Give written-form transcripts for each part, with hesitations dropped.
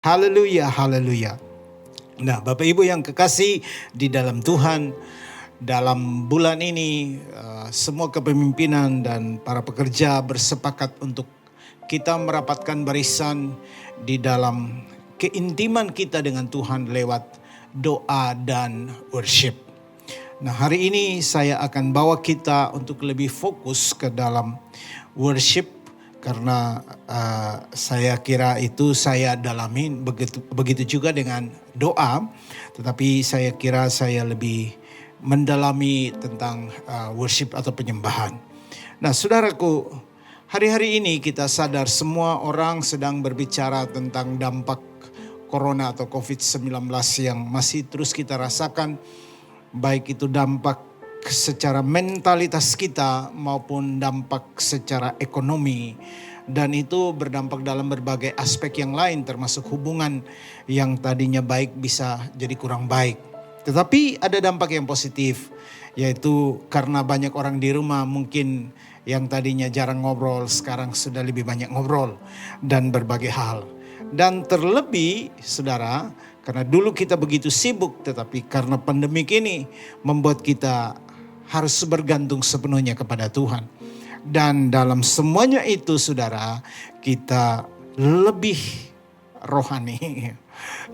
Haleluya, haleluya. Nah, Bapak Ibu yang kekasih di dalam Tuhan, dalam bulan ini semua kepemimpinan dan para pekerja bersepakat untuk kita merapatkan barisan di dalam keintiman kita dengan Tuhan lewat doa dan worship. Nah, hari ini saya akan bawa kita untuk lebih fokus ke dalam worship. Karena saya kira itu saya dalamin begitu juga dengan doa, tetapi saya kira saya lebih mendalami tentang worship atau penyembahan. Nah, saudaraku, hari-hari ini kita sadar semua orang sedang berbicara tentang dampak corona atau COVID-19 yang masih terus kita rasakan, baik itu dampak secara mentalitas kita maupun dampak secara ekonomi, dan itu berdampak dalam berbagai aspek yang lain termasuk hubungan yang tadinya baik bisa jadi kurang baik. Tetapi ada dampak yang positif, yaitu karena banyak orang di rumah mungkin yang tadinya jarang ngobrol sekarang sudah lebih banyak ngobrol dan berbagai hal. Dan terlebih saudara, karena dulu kita begitu sibuk, tetapi karena pandemik ini membuat kita harus bergantung sepenuhnya kepada Tuhan. Dan dalam semuanya itu saudara, kita lebih rohani,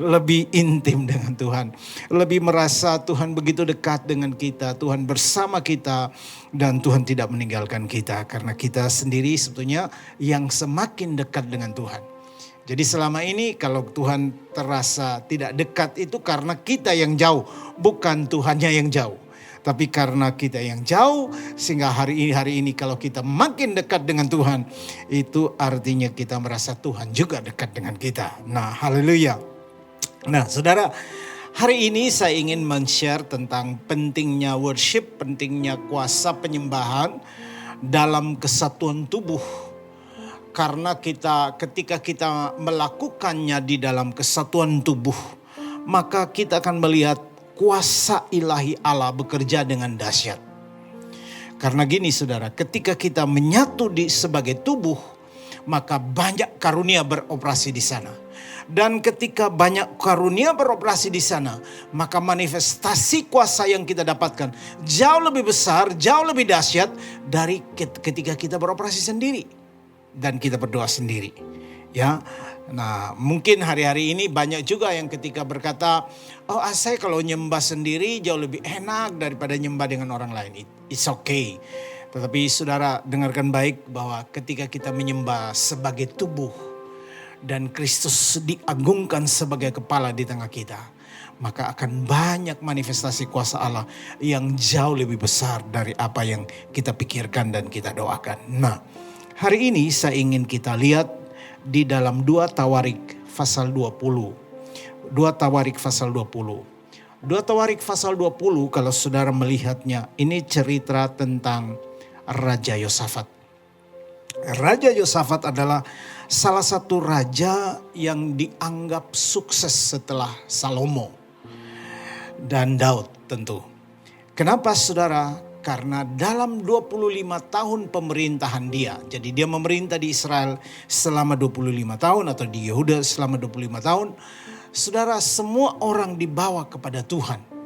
lebih intim dengan Tuhan. Lebih merasa Tuhan begitu dekat dengan kita, Tuhan bersama kita, dan Tuhan tidak meninggalkan kita. Karena kita sendiri sebetulnya yang semakin dekat dengan Tuhan. Jadi selama ini kalau Tuhan terasa tidak dekat itu karena kita yang jauh, bukan Tuhannya yang jauh. Tapi karena kita yang jauh, sehingga hari ini kalau kita makin dekat dengan Tuhan, itu artinya kita merasa Tuhan juga dekat dengan kita. Nah, haleluya. Nah, saudara, hari ini saya ingin men-share tentang pentingnya worship, pentingnya kuasa penyembahan dalam kesatuan tubuh. Karena ketika kita melakukannya di dalam kesatuan tubuh, maka kita akan melihat kuasa ilahi Allah bekerja dengan dahsyat. Karena gini saudara, ketika kita menyatu sebagai tubuh, maka banyak karunia beroperasi di sana. Dan ketika banyak karunia beroperasi di sana, maka manifestasi kuasa yang kita dapatkan jauh lebih besar, jauh lebih dahsyat dari ketika kita beroperasi sendiri dan kita berdoa sendiri. Ya. Nah, mungkin hari-hari ini banyak juga yang ketika berkata, saya kalau nyembah sendiri jauh lebih enak daripada nyembah dengan orang lain. It's okay. Tetapi saudara dengarkan baik bahwa ketika kita menyembah sebagai tubuh dan Kristus diagungkan sebagai kepala di tengah kita, maka akan banyak manifestasi kuasa Allah yang jauh lebih besar dari apa yang kita pikirkan dan kita doakan. Nah, hari ini saya ingin kita lihat di dalam 2 Tawarik pasal 20. 2 Tawarik pasal 20. 2 Tawarik pasal 20 kalau saudara melihatnya, ini cerita tentang Raja Yosafat. Raja Yosafat adalah salah satu raja yang dianggap sukses setelah Salomo dan Daud tentu. Kenapa saudara? Karena dalam 25 tahun pemerintahan dia. Jadi dia memerintah di Israel selama 25 tahun atau di Yehuda selama 25 tahun. Saudara, semua orang dibawa kepada Tuhan.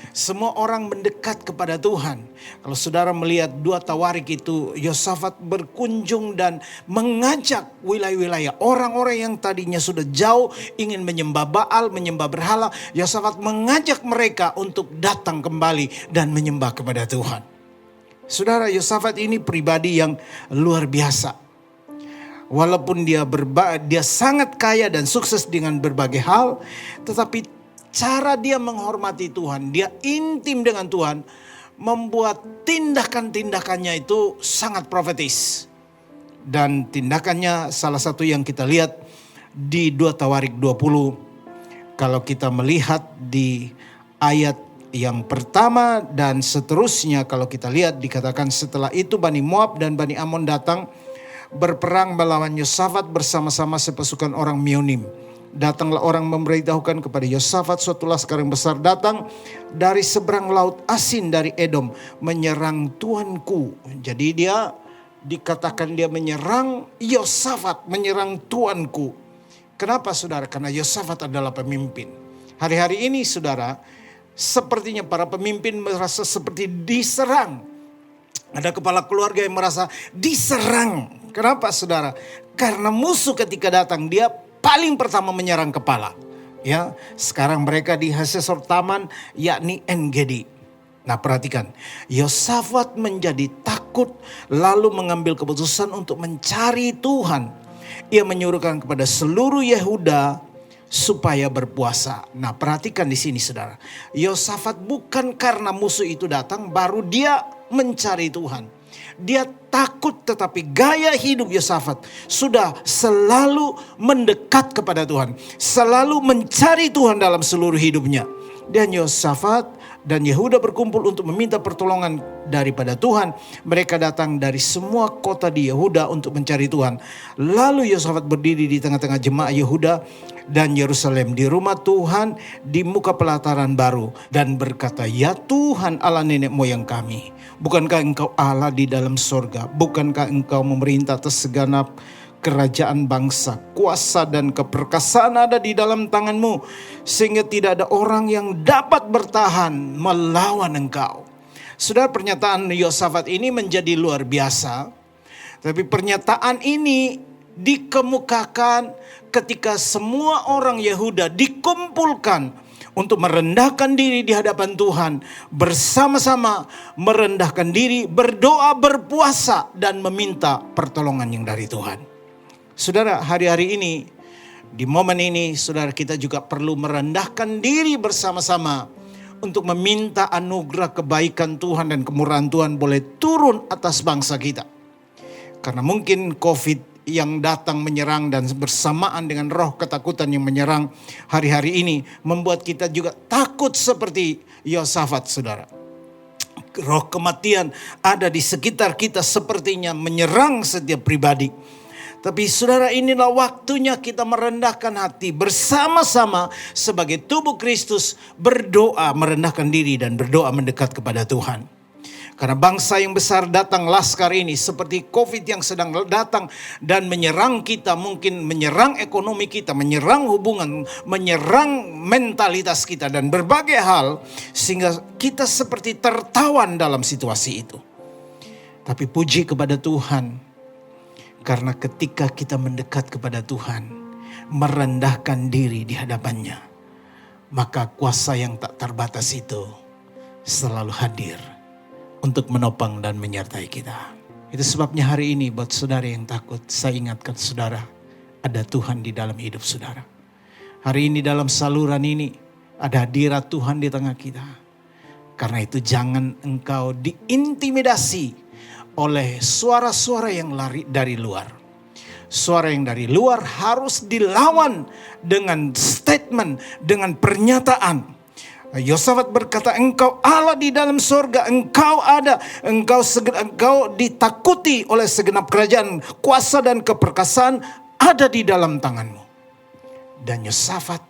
Semua orang mendekat kepada Tuhan. Kalau saudara melihat 2 Tawarik itu, Yosafat berkunjung dan mengajak wilayah-wilayah. Orang-orang yang tadinya sudah jauh ingin menyembah Baal, menyembah berhala. Yosafat mengajak mereka untuk datang kembali dan menyembah kepada Tuhan. Saudara, Yosafat ini pribadi yang luar biasa. Walaupun dia sangat kaya dan sukses dengan berbagai hal, tetapi cara dia menghormati Tuhan, dia intim dengan Tuhan, membuat tindakan-tindakannya itu sangat profetis. Dan tindakannya salah satu yang kita lihat di 2 Tawarik 20. Kalau kita melihat di ayat yang pertama dan seterusnya, kalau kita lihat dikatakan setelah itu Bani Moab dan Bani Amon datang berperang melawan Yosafat bersama-sama sepasukan orang Meonim. Datanglah orang memberitahukan kepada Yosafat, suatu laskar yang besar datang dari seberang laut Asin dari Edom menyerang tuanku. Jadi dia dikatakan dia menyerang Yosafat, menyerang tuanku. Kenapa saudara? Karena Yosafat adalah pemimpin. Hari-hari ini saudara, sepertinya para pemimpin merasa seperti diserang. Ada kepala keluarga yang merasa diserang. Kenapa saudara? Karena musuh ketika datang dia paling pertama menyerang kepala. Ya, sekarang mereka di Hasesor Taman yakni En-Gedi. Nah perhatikan, Yosafat menjadi takut lalu mengambil keputusan untuk mencari Tuhan. Ia menyuruhkan kepada seluruh Yehuda supaya berpuasa. Nah perhatikan di sini saudara, Yosafat bukan karena musuh itu datang baru dia mencari Tuhan. Dia takut, tetapi gaya hidup Yosafat sudah selalu mendekat kepada Tuhan. Selalu mencari Tuhan dalam seluruh hidupnya. Dan Yosafat dan Yehuda berkumpul untuk meminta pertolongan daripada Tuhan. Mereka datang dari semua kota di Yehuda untuk mencari Tuhan. Lalu Yosafat berdiri di tengah-tengah jemaah Yehuda dan Yerusalem di rumah Tuhan di muka pelataran baru. Dan berkata, ya Tuhan Allah nenek moyang kami, bukankah engkau Allah di dalam sorga? Bukankah engkau memerintah atas segenap kerajaan bangsa? Kuasa dan keperkasaan ada di dalam tanganmu, sehingga tidak ada orang yang dapat bertahan melawan engkau. Saudara, pernyataan Yosafat ini menjadi luar biasa. Tapi pernyataan ini dikemukakan ketika semua orang Yehuda dikumpulkan untuk merendahkan diri di hadapan Tuhan. Bersama-sama merendahkan diri, berdoa, berpuasa, dan meminta pertolongan yang dari Tuhan. Saudara, hari-hari ini, di momen ini, saudara kita juga perlu merendahkan diri bersama-sama untuk meminta anugerah kebaikan Tuhan dan kemurahan Tuhan boleh turun atas bangsa kita. Karena mungkin COVID yang datang menyerang dan bersamaan dengan roh ketakutan yang menyerang hari-hari ini membuat kita juga takut seperti Yosafat, saudara. Roh kematian ada di sekitar kita sepertinya menyerang setiap pribadi. Tapi saudara, inilah waktunya kita merendahkan hati bersama-sama sebagai tubuh Kristus, berdoa, merendahkan diri dan berdoa mendekat kepada Tuhan. Karena bangsa yang besar datang laskar ini seperti COVID yang sedang datang dan menyerang kita, mungkin menyerang ekonomi kita, menyerang hubungan, menyerang mentalitas kita dan berbagai hal, sehingga kita seperti tertawan dalam situasi itu. Tapi puji kepada Tuhan, karena ketika kita mendekat kepada Tuhan, merendahkan diri di hadapannya, maka kuasa yang tak terbatas itu selalu hadir untuk menopang dan menyertai kita. Itu sebabnya hari ini buat saudara yang takut, saya ingatkan saudara, ada Tuhan di dalam hidup saudara. Hari ini dalam saluran ini ada hadirat Tuhan di tengah kita. Karena itu jangan engkau diintimidasi oleh suara-suara yang lari dari luar. Suara yang dari luar harus dilawan dengan statement, dengan pernyataan. Yosafat berkata, engkau Allah di dalam sorga, engkau ada, engkau ditakuti oleh segenap kerajaan, kuasa dan keperkasaan ada di dalam tanganmu. Dan Yosafat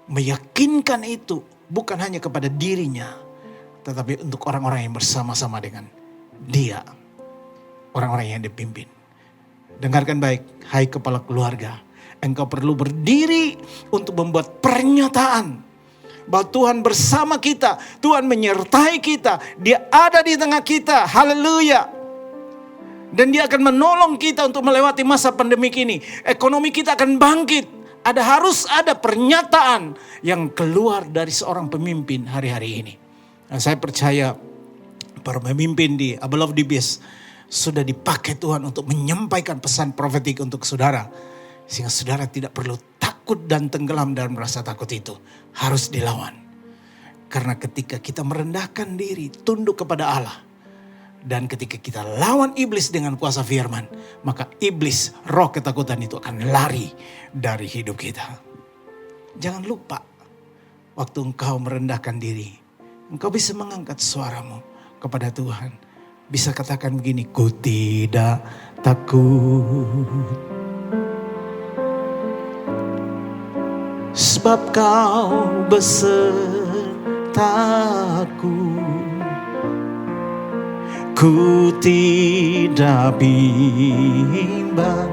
meyakinkan itu bukan hanya kepada dirinya, tetapi untuk orang-orang yang bersama-sama dengan dia, orang-orang yang dipimpin. Dengarkan baik, hai kepala keluarga, engkau perlu berdiri untuk membuat pernyataan bahwa Tuhan bersama kita, Tuhan menyertai kita, Dia ada di tengah kita, haleluya. Dan Dia akan menolong kita untuk melewati masa pandemik ini. Ekonomi kita akan bangkit. Harus ada pernyataan yang keluar dari seorang pemimpin hari-hari ini. Dan saya percaya para pemimpin di Abel of the Beast sudah dipakai Tuhan untuk menyampaikan pesan profetik untuk saudara. Sehingga saudara tidak perlu takut dan tenggelam dalam rasa takut itu. Harus dilawan. Karena ketika kita merendahkan diri, tunduk kepada Allah. Dan ketika kita lawan iblis dengan kuasa firman, maka iblis, roh ketakutan itu akan lari dari hidup kita. Jangan lupa, waktu engkau merendahkan diri, engkau bisa mengangkat suaramu kepada Tuhan. Bisa katakan begini, ku tidak takut. Sebab kau besertaku, ku tidak bimbang.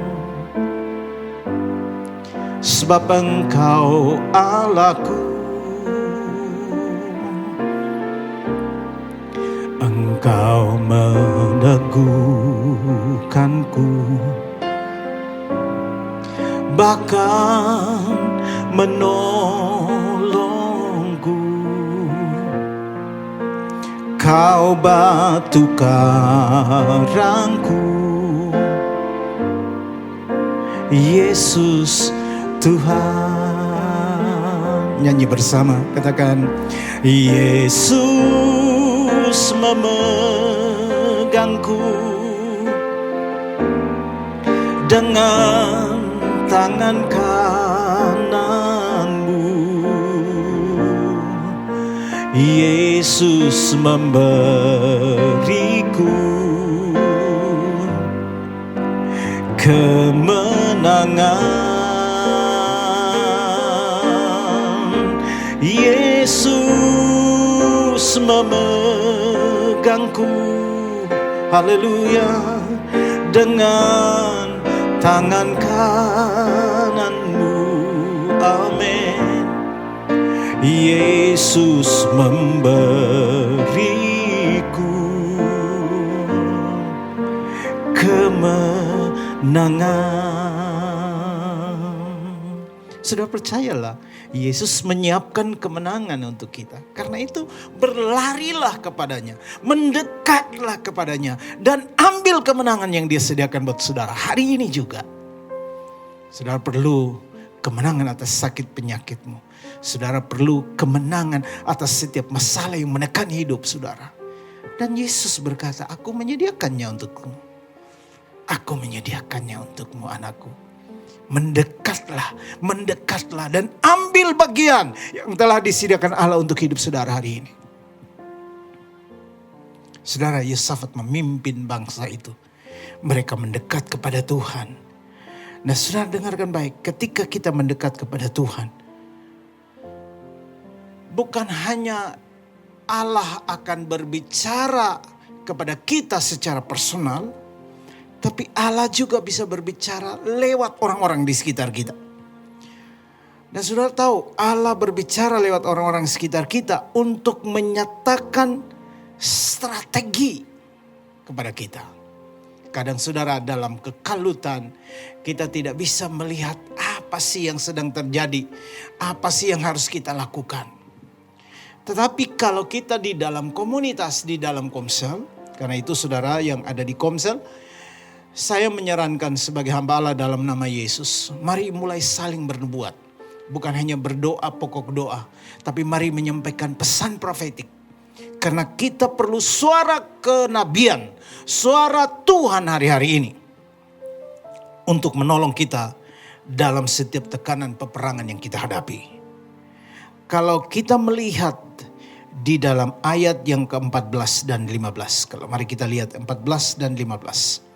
sebab Engkau Allahku. Engkau meneguhkanku, bahkan menolongku. Kau batu karangku, Yesus Tuhan. Nyanyi bersama, katakan, Yesus memegangku dengan tangan kananmu. Yesus memberiku kemenangan. Yesus memegangku, haleluya, dengan tangan kananmu, amin. Yesus memberiku kemenangan. Sudah percayalah, Yesus menyiapkan kemenangan untuk kita. Karena itu berlarilah kepadanya, mendekatlah kepadanya, dan ambil kemenangan yang Dia sediakan buat saudara hari ini juga. Saudara perlu kemenangan atas sakit penyakitmu. Saudara perlu kemenangan atas setiap masalah yang menekan hidup saudara. Dan Yesus berkata, aku menyediakannya untukmu. Aku menyediakannya untukmu, anakku. Mendekatlah dan ambil bagian yang telah disediakan Allah untuk hidup saudara hari ini. Saudara, Yosafat memimpin bangsa itu. Mereka mendekat kepada Tuhan. Nah, saudara dengarkan baik, ketika kita mendekat kepada Tuhan, bukan hanya Allah akan berbicara kepada kita secara personal, tapi Allah juga bisa berbicara lewat orang-orang di sekitar kita. Dan saudara tahu, Allah berbicara lewat orang-orang di sekitar kita untuk menyatakan strategi kepada kita. Kadang saudara dalam kekalutan, kita tidak bisa melihat apa sih yang sedang terjadi, apa sih yang harus kita lakukan. Tetapi kalau kita di dalam komunitas, di dalam Komsel, karena itu saudara yang ada di Komsel, saya menyarankan sebagai hamba Allah dalam nama Yesus, mari mulai saling bernubuat. Bukan hanya berdoa pokok doa, tapi mari menyampaikan pesan profetik. Karena kita perlu suara kenabian, suara Tuhan hari-hari ini. Untuk menolong kita dalam setiap tekanan peperangan yang kita hadapi. Kalau kita melihat di dalam ayat yang ke-14 dan 15. Kalau mari kita lihat 14 dan 15.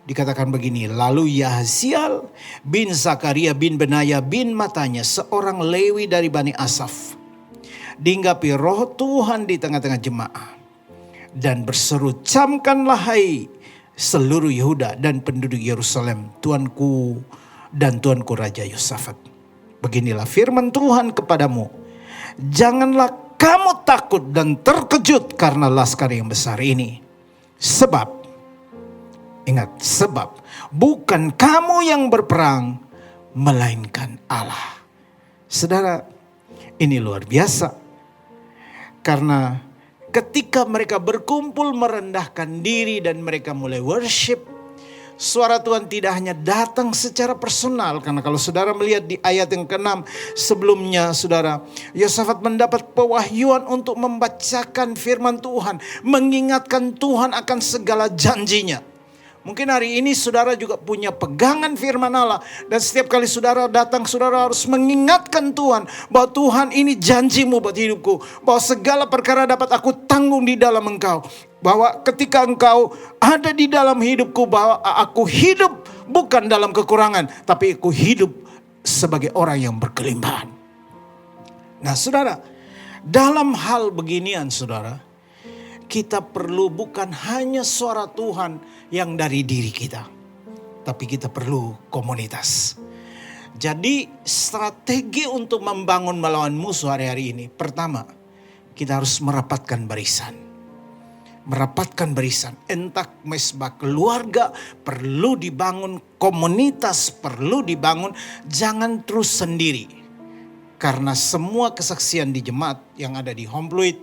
Dikatakan begini, lalu Yahaziel bin Zakaria bin Benaya bin Matanya, seorang Lewi dari Bani Asaf, dihinggapi roh Tuhan di tengah-tengah jemaah. Dan berseru, camkanlah hai seluruh Yehuda dan penduduk Yerusalem, Tuanku dan Tuanku Raja Yosafat. Beginilah firman Tuhan kepadamu, janganlah kamu takut dan terkejut karena laskar yang besar ini. Sebab, ingat, sebab bukan kamu yang berperang, melainkan Allah. Saudara, ini luar biasa. Karena ketika mereka berkumpul merendahkan diri dan mereka mulai worship, suara Tuhan tidak hanya datang secara personal. Karena kalau saudara melihat di ayat yang ke-6 sebelumnya, saudara, Yosafat mendapat pewahyuan untuk membacakan firman Tuhan, mengingatkan Tuhan akan segala janjinya. Mungkin hari ini saudara juga punya pegangan firman Allah. Dan setiap kali saudara datang, saudara harus mengingatkan Tuhan bahwa Tuhan, ini janjimu buat hidupku. Bahwa segala perkara dapat aku tanggung di dalam Engkau. Bahwa ketika Engkau ada di dalam hidupku, bahwa aku hidup bukan dalam kekurangan, tapi aku hidup sebagai orang yang berkelimpahan. Nah saudara, dalam hal beginian saudara, kita perlu bukan hanya suara Tuhan yang dari diri kita, tapi kita perlu komunitas. Jadi strategi untuk membangun melawan musuh hari-hari ini. Pertama, kita harus merapatkan barisan. Merapatkan barisan. Entah mesbah keluarga perlu dibangun, komunitas perlu dibangun. Jangan terus sendiri. Karena semua kesaksian di jemaat yang ada di Home Fluid,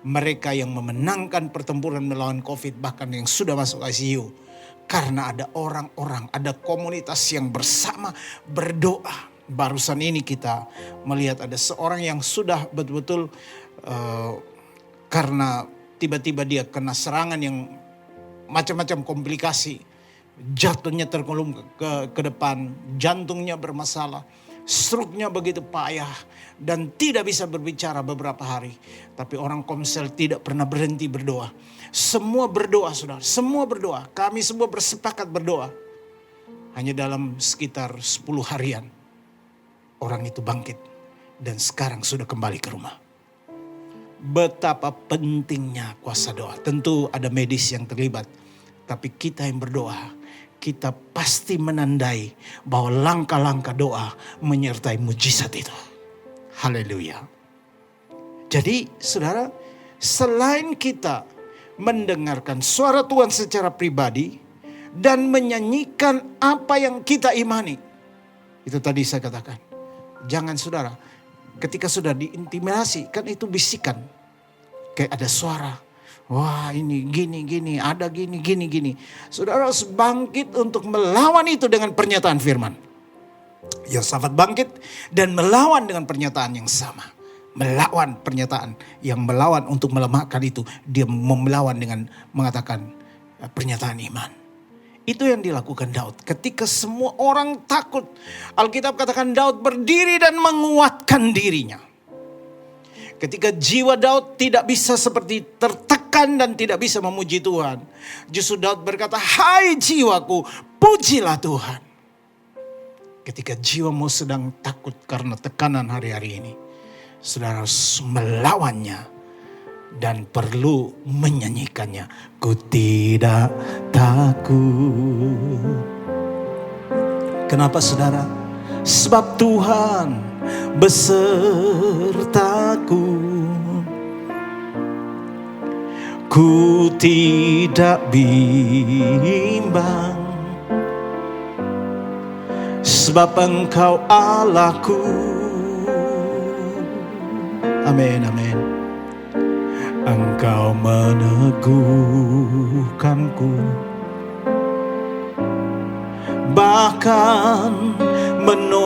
mereka yang memenangkan pertempuran melawan COVID, bahkan yang sudah masuk ICU. Karena ada orang-orang, ada komunitas yang bersama berdoa. Barusan ini kita melihat ada seorang yang sudah betul-betul karena tiba-tiba dia kena serangan yang macam-macam komplikasi. Jatuhnya terkulum ke depan, jantungnya bermasalah, stroke-nya begitu payah dan tidak bisa berbicara beberapa hari. Tapi orang Komsel tidak pernah berhenti berdoa. Semua berdoa, saudara, semua berdoa. Kami semua bersepakat berdoa. Hanya dalam sekitar 10 harian orang itu bangkit dan sekarang sudah kembali ke rumah. Betapa pentingnya kuasa doa. Tentu ada medis yang terlibat. Tapi kita yang berdoa, kita pasti menandai bahwa langkah-langkah doa menyertai mujizat itu. Haleluya. Jadi saudara, selain kita mendengarkan suara Tuhan secara pribadi dan menyanyikan apa yang kita imani. Itu tadi saya katakan. Jangan saudara, ketika sudah diintimidasi, kan itu bisikan. Kayak ada suara. Wah ini gini, ada gini. Saudara harus bangkit untuk melawan itu dengan pernyataan firman. Yosafat bangkit dan melawan dengan pernyataan yang sama. Melawan pernyataan yang melawan untuk melemahkan itu. Dia melawan dengan mengatakan pernyataan iman. Itu yang dilakukan Daud. Ketika semua orang takut. Alkitab katakan Daud berdiri dan menguatkan dirinya. Ketika jiwa Daud tidak bisa seperti tertekan dan tidak bisa memuji Tuhan. Justru Daud berkata, hai jiwaku, pujilah Tuhan. Ketika jiwamu sedang takut karena tekanan hari-hari ini. Saudara harus melawannya. Dan perlu menyanyikannya. Ku tidak takut. Kenapa saudara? Sebab Tuhan besertaku. Ku tidak bimbang. Sebab Engkau Allahku. Amin, amin. Engkau meneguhkanku. Bahkan menolongku.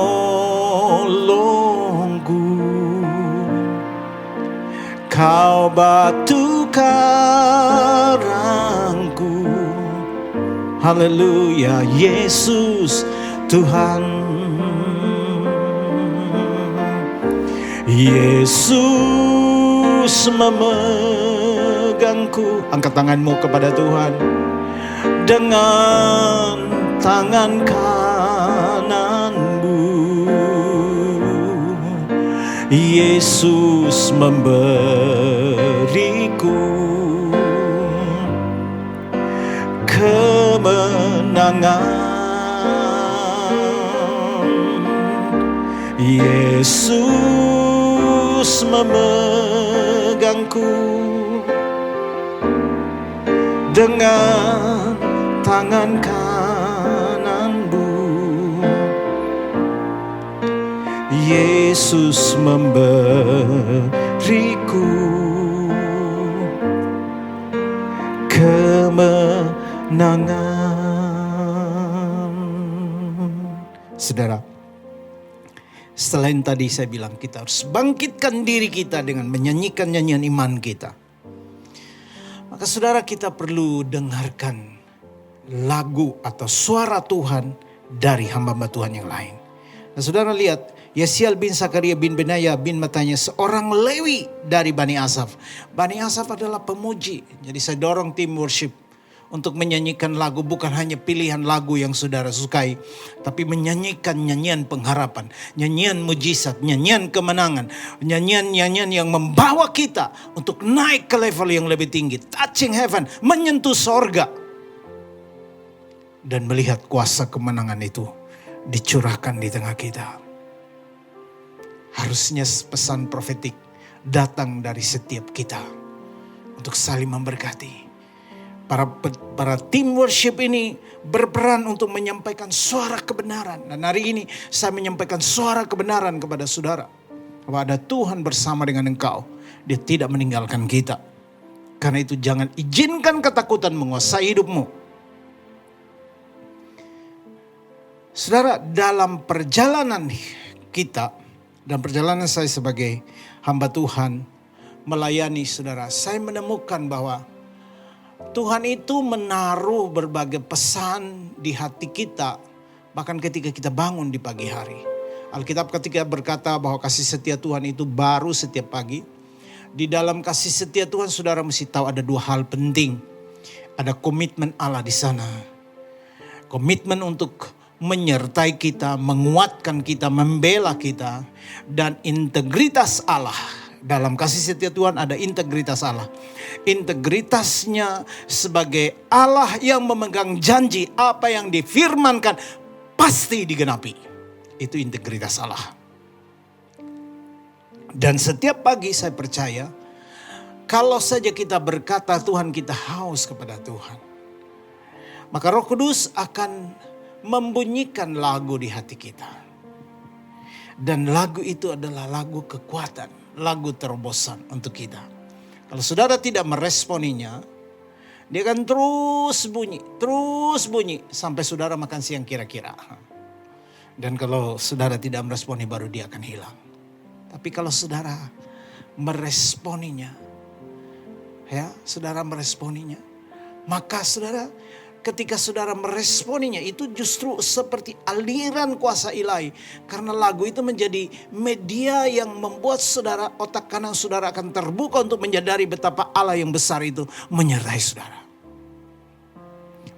Kau batu karangku. Haleluya, Yesus Tuhan. Yesus memegangku. Angkat tanganmu kepada Tuhan. Dengan tangan kananmu. Yesus memberiku kemenangan. Yesus memegangku dengan tangan kananmu. Yesus memberiku kemenangan. Saudara, selain tadi saya bilang kita harus bangkitkan diri kita dengan menyanyikan nyanyian iman kita. Maka saudara kita perlu dengarkan lagu atau suara Tuhan dari hamba-hamba Tuhan yang lain. Nah saudara lihat, Yesial bin Zakaria bin Benaya bin Matanya, seorang Lewi dari Bani Asaf. Bani Asaf adalah pemuji. Jadi saya dorong tim worship untuk menyanyikan lagu, bukan hanya pilihan lagu yang saudara sukai, tapi menyanyikan nyanyian pengharapan, nyanyian mujizat, nyanyian kemenangan, nyanyian-nyanyian yang membawa kita untuk naik ke level yang lebih tinggi, touching heaven, menyentuh sorga, dan melihat kuasa kemenangan itu dicurahkan di tengah kita. Harusnya pesan profetik datang dari setiap kita untuk saling memberkati. Para tim worship ini berperan untuk menyampaikan suara kebenaran. Dan hari ini saya menyampaikan suara kebenaran kepada saudara. Bahwa ada Tuhan bersama dengan engkau. Dia tidak meninggalkan kita. Karena itu jangan izinkan ketakutan menguasai hidupmu. Saudara, dalam perjalanan kita, dalam perjalanan saya sebagai hamba Tuhan, melayani saudara, saya menemukan bahwa Tuhan itu menaruh berbagai pesan di hati kita, bahkan ketika kita bangun di pagi hari. Alkitab ketika berkata bahwa kasih setia Tuhan itu baru setiap pagi. Di dalam kasih setia Tuhan, saudara mesti tahu ada dua hal penting. Ada komitmen Allah di sana. Komitmen untuk menyertai kita, menguatkan kita, membela kita. Dan integritas Allah. Dalam kasih setia Tuhan ada integritas Allah. Integritasnya sebagai Allah yang memegang janji, apa yang difirmankan pasti digenapi. Itu integritas Allah. Dan setiap pagi saya percaya, kalau saja kita berkata Tuhan, kita haus kepada Tuhan, maka Roh Kudus akan membunyikan lagu di hati kita. Dan lagu itu adalah lagu kekuatan, lagu terobosan untuk kita. Kalau saudara tidak meresponinya, dia akan terus bunyi sampai saudara makan siang kira-kira. Dan kalau saudara tidak meresponi, baru dia akan hilang. Tapi kalau saudara meresponinya, maka saudara, ketika saudara meresponinya, itu justru seperti aliran kuasa ilahi. Karena lagu itu menjadi media yang membuat saudara, otak kanan saudara akan terbuka untuk menyadari betapa Allah yang besar itu menyertai saudara.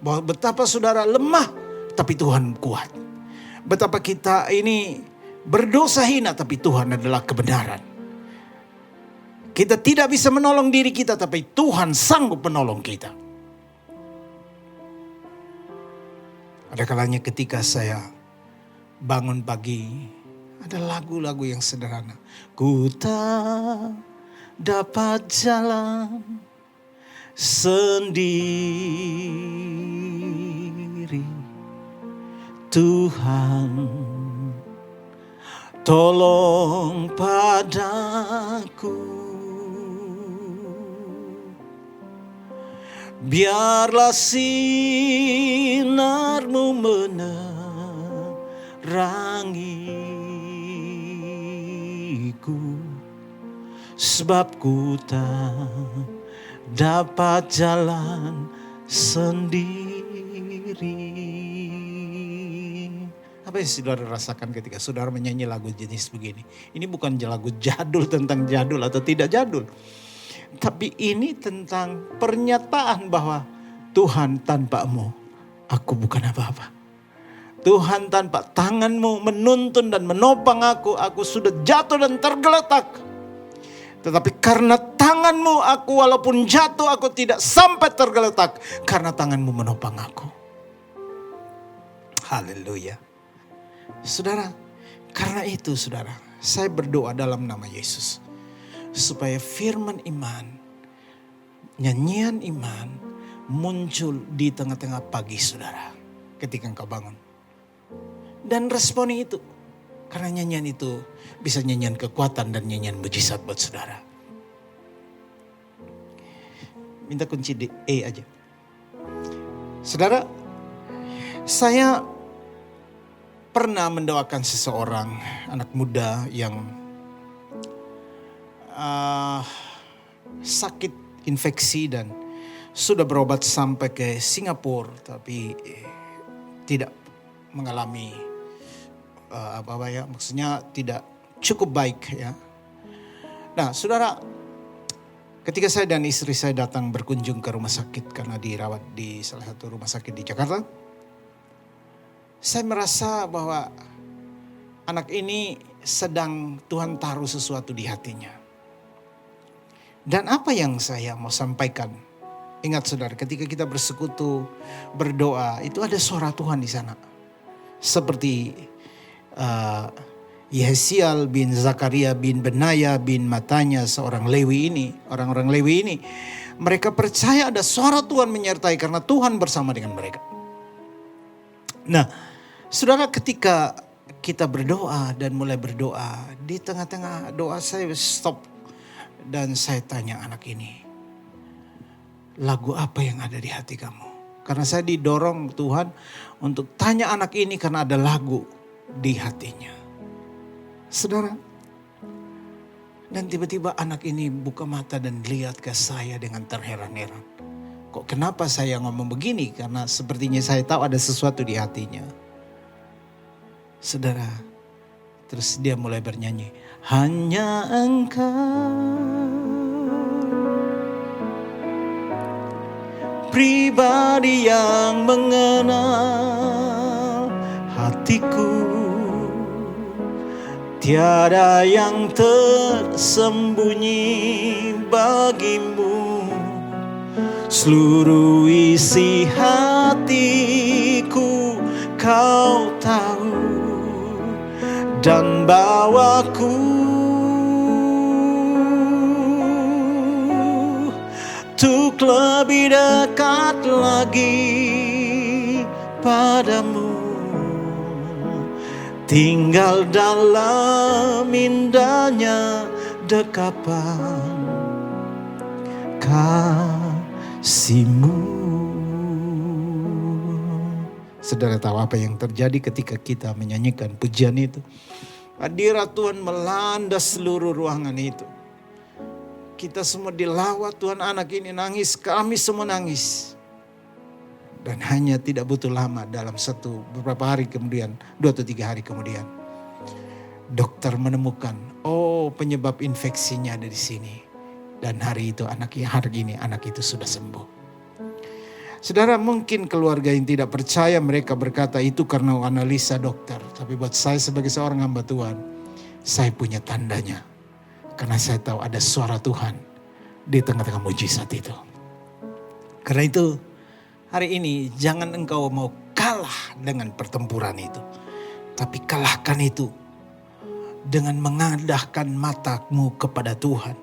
Bahwa betapa saudara lemah, tapi Tuhan kuat. Betapa kita ini berdosa hina, tapi Tuhan adalah kebenaran. Kita tidak bisa menolong diri kita, tapi Tuhan sanggup menolong kita. Ada kalanya ketika saya bangun pagi, ada lagu-lagu yang sederhana. Ku tak dapat jalan sendiri, Tuhan tolong padaku. Biarlah sinarmu menerangiku, sebab ku tak dapat jalan sendiri. Apa yang saudara rasakan ketika saudara menyanyi lagu jenis begini? Ini bukan lagu jadul tentang jadul atau tidak jadul. Tapi ini tentang pernyataan bahwa Tuhan, tanpamu aku bukan apa-apa. Tuhan, tanpa tanganmu menuntun dan menopang aku sudah jatuh dan tergeletak. Tetapi karena tanganmu aku walaupun jatuh, aku tidak sampai tergeletak. Karena tanganmu menopang aku. Haleluya. Saudara, karena itu saudara, saya berdoa dalam nama Yesus. Supaya firman iman, nyanyian iman muncul di tengah-tengah pagi saudara. Ketika engkau bangun. Dan responi itu. Karena nyanyian itu bisa nyanyian kekuatan dan nyanyian mujizat buat saudara. Minta kunci di E aja. Saudara, saya pernah mendoakan seseorang anak muda yang sakit infeksi dan sudah berobat sampai ke Singapura, tapi tidak mengalami maksudnya tidak cukup baik ya. Nah, saudara, ketika saya dan istri saya datang berkunjung ke rumah sakit karena dirawat di salah satu rumah sakit di Jakarta, saya merasa bahwa anak ini sedang Tuhan taruh sesuatu di hatinya. Dan apa yang saya mau sampaikan? Ingat saudara, ketika kita bersekutu, berdoa, itu ada suara Tuhan di sana. Seperti Yehesiel bin Zakaria bin Benaya bin Matanya, seorang Lewi ini, orang-orang Lewi ini, mereka percaya ada suara Tuhan menyertai karena Tuhan bersama dengan mereka. Nah, saudara, ketika kita berdoa dan mulai berdoa, di tengah-tengah doa saya stop dan saya tanya anak ini, lagu apa yang ada di hati kamu? Karena saya didorong Tuhan untuk tanya anak ini karena ada lagu di hatinya. Saudara, dan tiba-tiba anak ini buka mata dan lihat ke saya dengan terheran-heran. Kok kenapa saya ngomong begini? Karena sepertinya saya tahu ada sesuatu di hatinya. Saudara, terus dia mulai bernyanyi. Hanya Engkau pribadi yang mengenal hatiku. Tiada yang tersembunyi bagimu. Seluruh isi hatiku Kau tahu, dan bawaku untuk lebih dekat lagi padamu, tinggal dalam indahnya dekapan kasih-Mu. Saudara tahu apa yang terjadi ketika kita menyanyikan pujian itu? Hadirat Tuhan melanda seluruh ruangan itu. Kita semua dilawat Tuhan, anak ini nangis, kami semua nangis. Dan hanya tidak butuh lama, dalam beberapa hari kemudian, 2 atau 3 hari kemudian, dokter menemukan, penyebab infeksinya ada di sini. Dan hari ini anak itu sudah sembuh. Saudara, mungkin keluarga yang tidak percaya mereka berkata itu karena analisa dokter. Tapi buat saya sebagai seorang hamba Tuhan, saya punya tandanya. Karena saya tahu ada suara Tuhan di tengah-tengah mujizat itu. Karena itu, hari ini jangan engkau mau kalah dengan pertempuran itu. Tapi kalahkan itu dengan mengadahkan matamu kepada Tuhan.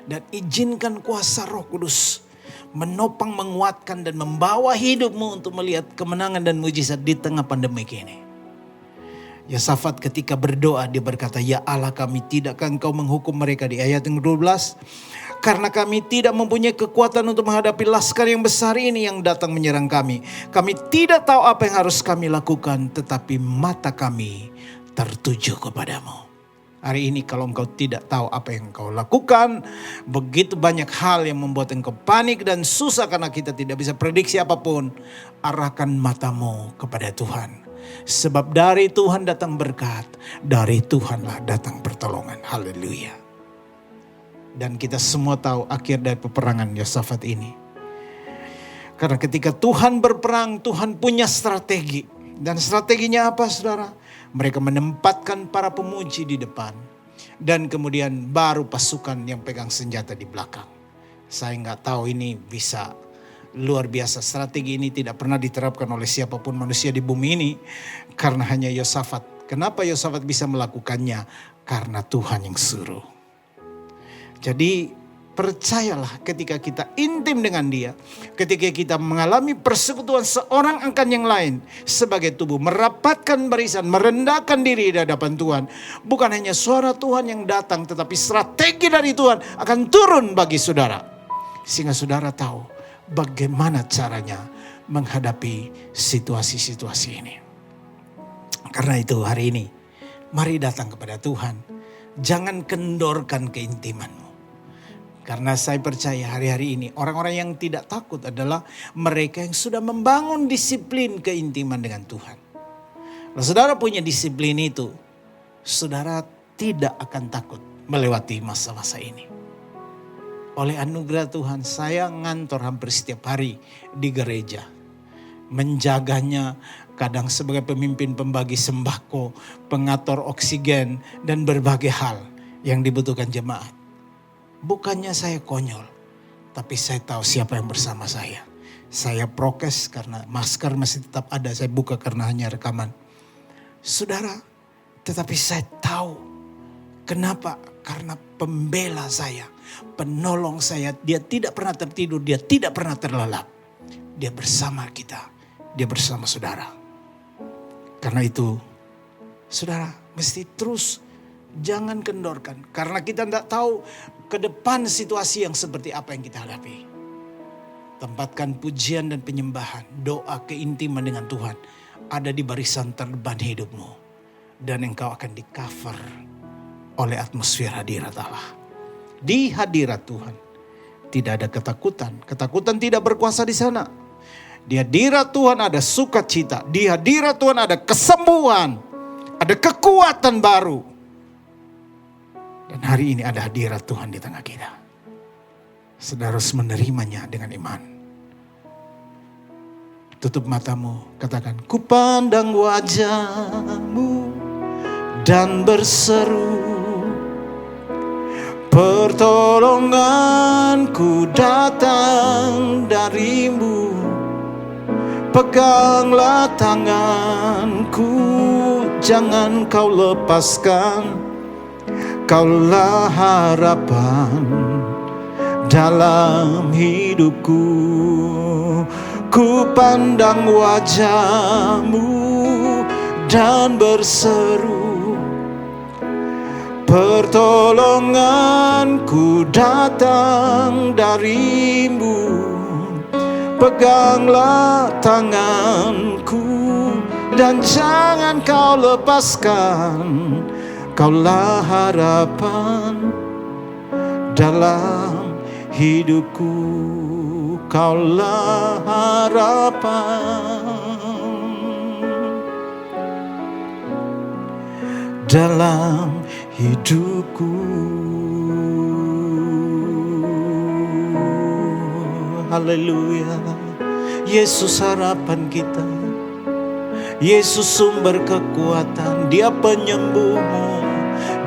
Dan izinkan kuasa Roh Kudus menopang, menguatkan, dan membawa hidupmu untuk melihat kemenangan dan mujizat di tengah pandemi ini. Yosafat ketika berdoa dia berkata, ya Allah kami, tidakkah Engkau menghukum mereka, di ayat yang 12. Karena kami tidak mempunyai kekuatan untuk menghadapi laskar yang besar ini yang datang menyerang kami. Kami tidak tahu apa yang harus kami lakukan, tetapi mata kami tertuju kepadamu. Hari ini kalau engkau tidak tahu apa yang engkau lakukan, begitu banyak hal yang membuat engkau panik dan susah karena kita tidak bisa prediksi apapun. Arahkan matamu kepada Tuhan. Sebab dari Tuhan datang berkat, dari Tuhanlah datang pertolongan. Haleluya. Dan kita semua tahu akhir dari peperangan Yosafat ini. Karena ketika Tuhan berperang, Tuhan punya strategi. Dan strateginya apa, saudara? Mereka menempatkan para pemuji di depan. Dan kemudian baru pasukan yang pegang senjata di belakang. Saya nggak tahu ini bisa luar biasa. Strategi ini tidak pernah diterapkan oleh siapapun manusia di bumi ini. Karena hanya Yosafat. Kenapa Yosafat bisa melakukannya? Karena Tuhan yang suruh. Jadi percayalah ketika kita intim dengan Dia, ketika kita mengalami persekutuan seorang akan yang lain sebagai tubuh, merapatkan barisan, merendahkan diri di hadapan Tuhan, bukan hanya suara Tuhan yang datang, tetapi strategi dari Tuhan akan turun bagi saudara. Sehingga saudara tahu bagaimana caranya menghadapi situasi-situasi ini. Karena itu hari ini, mari datang kepada Tuhan. Jangan kendorkan keintimanmu. Karena saya percaya hari-hari ini orang-orang yang tidak takut adalah mereka yang sudah membangun disiplin keintiman dengan Tuhan. Kalau saudara punya disiplin itu, saudara tidak akan takut melewati masa-masa ini. Oleh anugerah Tuhan, saya ngantor hampir setiap hari di gereja. Menjaganya kadang sebagai pemimpin pembagi sembako, pengatur oksigen, dan berbagai hal yang dibutuhkan jemaat. Bukannya saya konyol, tapi saya tahu siapa yang bersama saya. Saya prokes karena masker masih tetap ada, saya buka karena hanya rekaman. Saudara, tetapi saya tahu kenapa? Karena pembela saya, penolong saya, dia tidak pernah tertidur, dia tidak pernah terlelap. Dia bersama kita, dia bersama saudara. Karena itu, saudara mesti terus jangan kendorkan. Karena kita tidak tahu ke depan situasi yang seperti apa yang kita hadapi. Tempatkan pujian dan penyembahan, doa keintiman dengan Tuhan ada di barisan terdepan hidupmu. Dan engkau akan di-cover oleh atmosfer hadirat Allah. Di hadirat Tuhan tidak ada ketakutan. Ketakutan tidak berkuasa di sana. Di hadirat Tuhan ada sukacita. Di hadirat Tuhan ada kesembuhan. Ada kekuatan baru. Dan hari ini ada hadirat Tuhan di tengah kita. Saudara harus menerimanya dengan iman. Tutup matamu, katakan, ku pandang wajah-Mu dan berseru, pertolonganku datang dari-Mu. Peganglah tanganku, jangan Kau lepaskan. Kaulah harapan dalam hidupku. Ku pandang wajah-Mu dan berseru, pertolonganku datang dari-Mu. Peganglah tanganku dan jangan Kau lepaskan. Kaulah harapan dalam hidupku. Kaulah harapan dalam hidupku. Haleluya. Yesus harapan kita. Yesus sumber kekuatan. Dia penyembuhmu.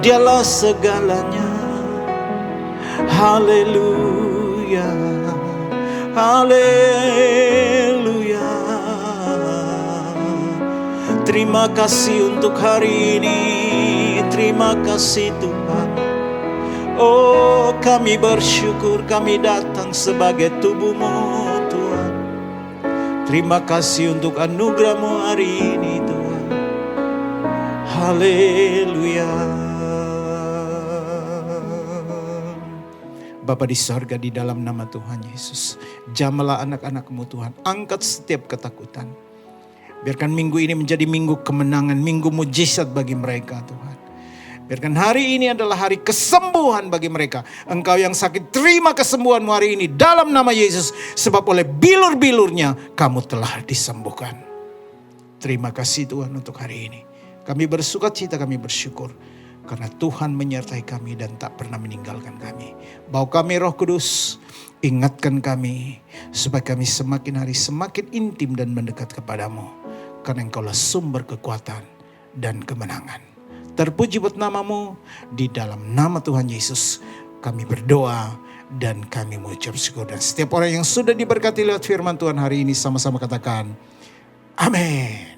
Dialah segalanya. Haleluya. Haleluya. Terima kasih untuk hari ini. Terima kasih Tuhan. Oh, kami bersyukur kami datang sebagai tubuh-Mu Tuhan. Terima kasih untuk anugerah-Mu hari ini Tuhan. Haleluya. Bapa di sorga, di dalam nama Tuhan Yesus, jamahlah anak-anak-Mu Tuhan. Angkat setiap ketakutan. Biarkan minggu ini menjadi minggu kemenangan, minggu mujizat bagi mereka Tuhan. Biarkan hari ini adalah hari kesembuhan bagi mereka. Engkau yang sakit, terima kesembuhan-Mu hari ini dalam nama Yesus. Sebab oleh bilur-bilurnya kamu telah disembuhkan. Terima kasih Tuhan untuk hari ini. Kami bersukacita, kami bersyukur. Karena Tuhan menyertai kami dan tak pernah meninggalkan kami. Bawa kami Roh Kudus, ingatkan kami. Supaya kami semakin hari semakin intim dan mendekat kepadamu. Karena Engkaulah sumber kekuatan dan kemenangan. Terpuji buat nama-Mu. Di dalam nama Tuhan Yesus kami berdoa dan kami mengucap syukur. Dan setiap orang yang sudah diberkati lewat firman Tuhan hari ini sama-sama katakan amin.